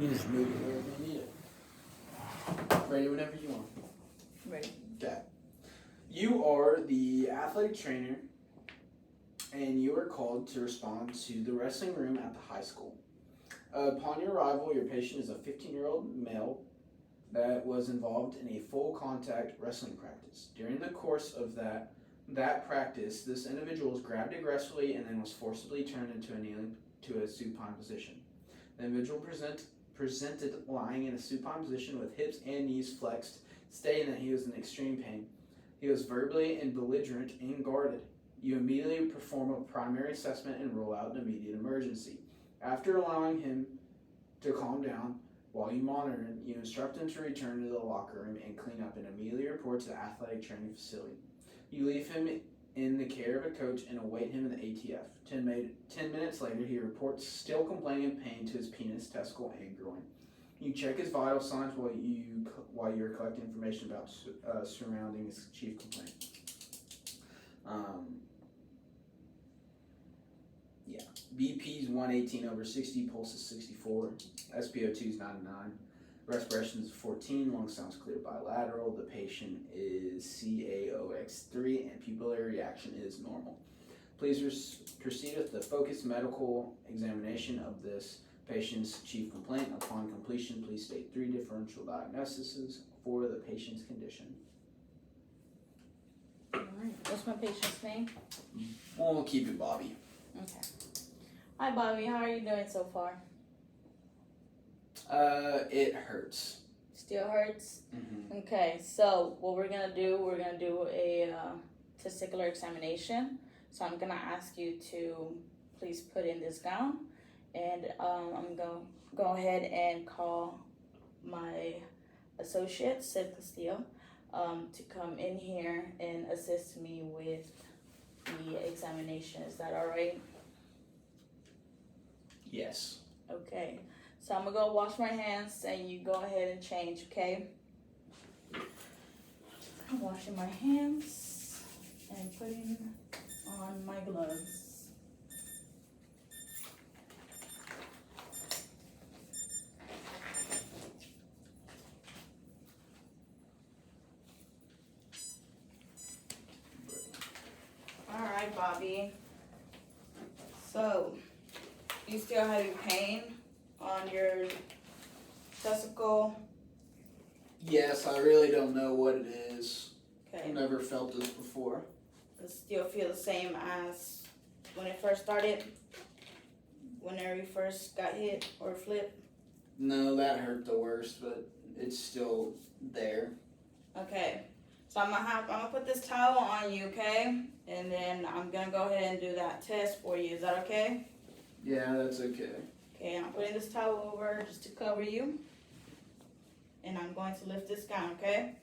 You just move it wherever you need it. Ready whenever you want. Ready. Okay. You are the athletic trainer, and you are called to respond to the wrestling room at the high school. Upon your arrival, your patient is a 15-year-old male that was involved in a full contact wrestling practice. During the course of that practice, this individual was grabbed aggressively and then was forcibly turned into a supine position. The individual presented lying in a supine position with hips and knees flexed, stating that he was in extreme pain. He was verbally and belligerent and guarded. You immediately perform a primary assessment and rule out an immediate emergency. After allowing him to calm down while you monitor him, you instruct him to return to the locker room and clean up and immediately report to the athletic training facility. You leave him in the care of a coach and await him in the ATF. 10 minutes later, he reports still complaining of pain to his penis, testicle, and groin. You check his vital signs while you're collecting information about surrounding his chief complaint. BP's 118/60, pulse is 64, SpO2 is 99, respiration is 14, lung sounds clear bilateral, the patient is CaOX3, and pupillary reaction is normal. Please proceed with the focused medical examination of this patient's chief complaint. Upon completion, please state 3 differential diagnoses for the patient's condition. Alright, what's my patient's name? We'll keep it Bobby. Okay. Hi Bobby, how are you doing so far? It hurts. Still hurts? Mm-hmm. Okay, so what we're gonna do a testicular examination. So I'm gonna ask you to please put in this gown, and I'm gonna go ahead and call my associate, Osce-Testicular, to come in here and assist me with the examination. Is that all right? Yes. Okay, so I'm gonna go wash my hands and you go ahead and change, okay? I'm washing my hands and putting on my gloves. All right, Bobby. So, you still having pain on your testicle? Yes, I really don't know what it is. Okay. I've never felt this before. Does it still feel the same as when it first started? Whenever you first got hit or flipped? No, that hurt the worst, but it's still there. Okay. So I'm gonna put this towel on you, okay? And then I'm gonna go ahead and do that test for you. Is that okay? Yeah, that's okay. Okay, I'm putting this towel over just to cover you. And I'm going to lift this gown, okay?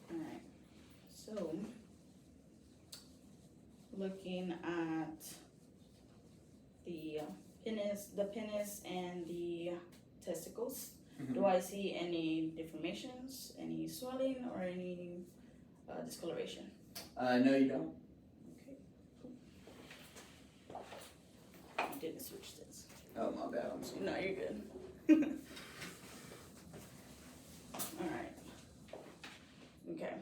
Alright. So, looking at the penis and the testicles. Mm-hmm. Do I see any deformations, any swelling, or any discoloration? No, you don't. Okay. I didn't switch this. Oh, my bad. I'm sorry. No, you're good. Alright. Okay.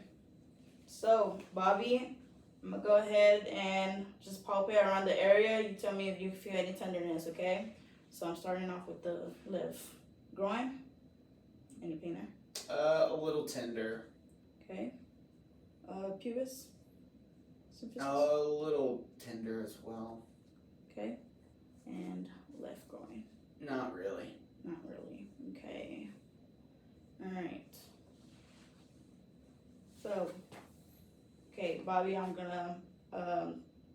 So, Bobby, I'm gonna go ahead and just palpate around the area. You tell me if you feel any tenderness, okay? So I'm starting off with the left groin. Any pain there? A little tender. Okay. Pubis? A little tender as well. Okay. And left groin? Not really. Not really. Okay. Alright. So, okay, Bobby, I'm gonna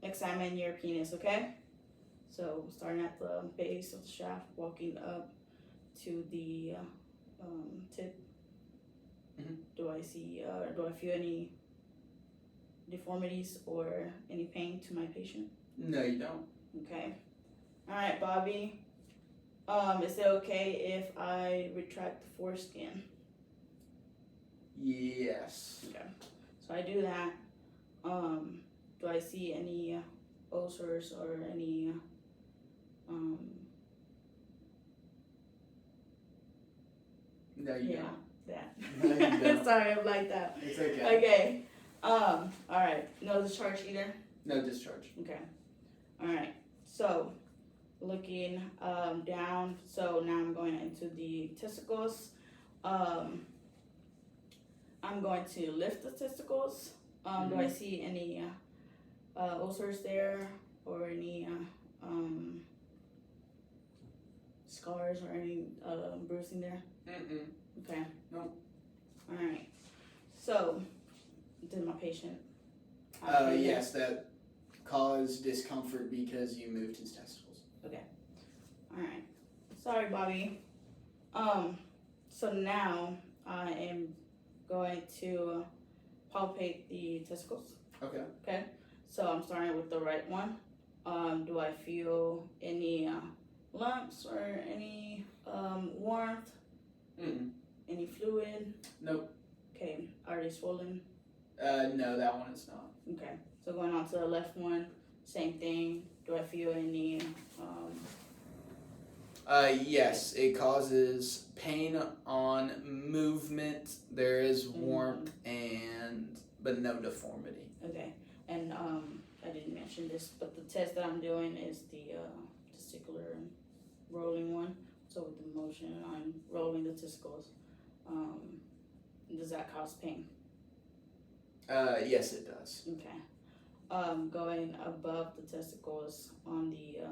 examine your penis, okay? So, starting at the base of the shaft, walking up to the tip. Mm-hmm. Do I feel any deformities or any pain to my patient? No, you don't. Okay. Alright, Bobby. Is it okay if I retract the foreskin? Yes. Okay. So I do that. Do I see any ulcers or any No, you yeah, that. don't. No, you don't. Sorry, I'm like that. It's okay. Okay. All right. No discharge either. No discharge. Okay. All right. So, looking down. So now I'm going into the testicles. I'm going to lift the testicles. Do I see any ulcers there or any scars or any bruising there? Okay. Nope. All right. So, did my patient? Yes, that caused discomfort because you moved his testicles. Okay. All right. Sorry, Bobby. So now I am going to palpate the testicles. Okay. Okay. So I'm starting with the right one. Do I feel any lumps or any warmth? Any fluid? Nope. Okay. Are they swollen? No, that one is not. Okay. So going on to the left one, same thing. Do I feel any? Yes, it causes pain on movement. There is warmth but no deformity. Okay. And I didn't mention this, but the test that I'm doing is the testicular rolling one. So with the motion, I'm rolling the testicles. Does that cause pain? Yes, it does. Okay. Going above the testicles on the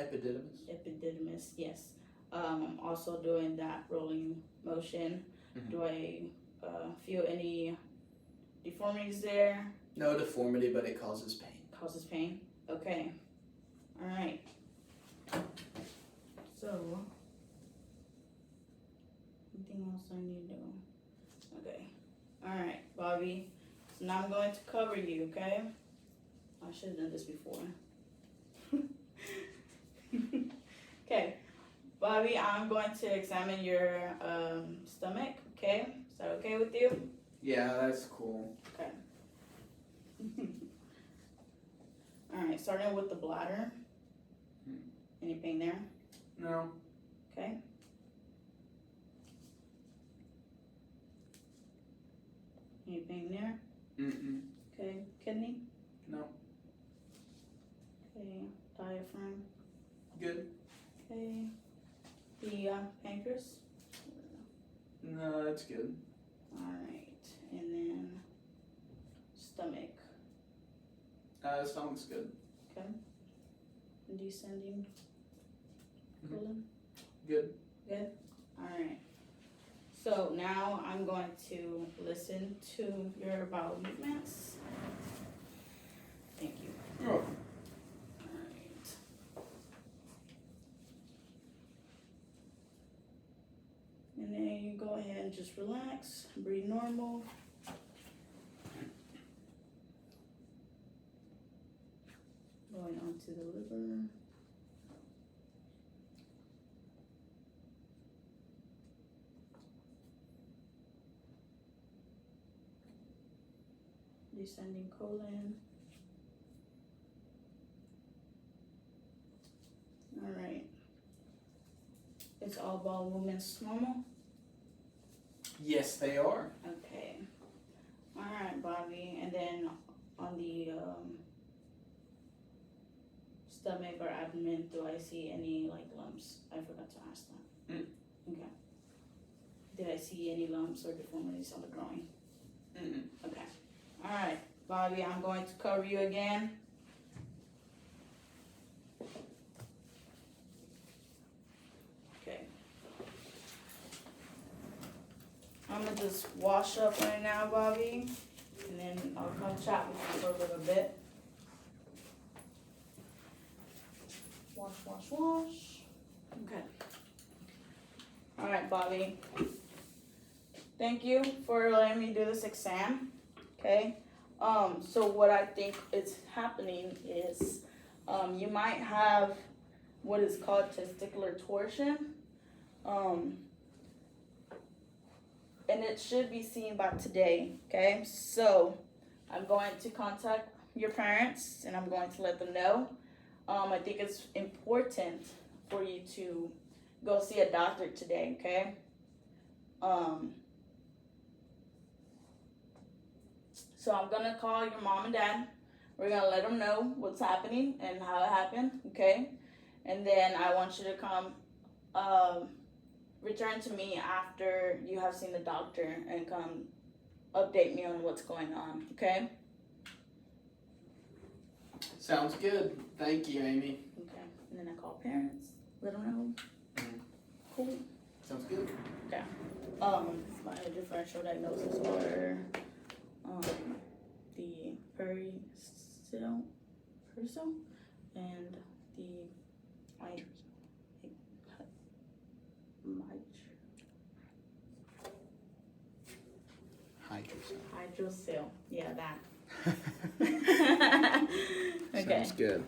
epididymis. Yes. I'm also doing that rolling motion. Do I feel any deformities there? No deformity, but it causes pain. Causes pain. Okay. All right. So, anything else I need to do? Okay. All right, Bobby. So now I'm going to cover you, okay? I should have done this before. Okay. Bobby, I'm going to examine your stomach, okay? Is that okay with you? Yeah, that's cool. Okay. All right, starting with the bladder. Any pain there? No. Okay. Any pain there? Okay. Kidney? No. Okay. Diaphragm? Good. Okay. The pancreas? No, that's good. All right. And then stomach. Stomach's good. Okay. Descending colon? Good. Good? All right. So now I'm going to listen to your bowel movements. Thank you. You're welcome. All right. And then you go ahead and just relax, breathe normal. Going on to the liver. Descending colon. All right. Is all bowel movements normal? Yes, they are. Okay. All right, Bobby. And then on the stomach or abdomen, do I see any like lumps? I forgot to ask that. Okay. Did I see any lumps or deformities on the groin? Okay. All right, Bobby, I'm going to cover you again. Okay. I'm gonna just wash up right now, Bobby, and then I'll come chat with you for a little bit. Wash, wash, wash. Okay. All right, Bobby. Thank you for letting me do this exam. Okay. So what I think is happening is you might have what is called testicular torsion. And it should be seen by today. Okay. So I'm going to contact your parents and I'm going to let them know. I think it's important for you to go see a doctor today, okay? So I'm gonna call your mom and dad. We're gonna let them know what's happening and how it happened, okay? And then I want you to come return to me after you have seen the doctor and come update me on what's going on, okay? Sounds good. Thank you, Amy. Okay. And then I call parents, let them know. Mhm. Cool. Sounds good. My differential diagnosis are the pericell and the hydrocele. Yeah, that. Okay. Sounds good.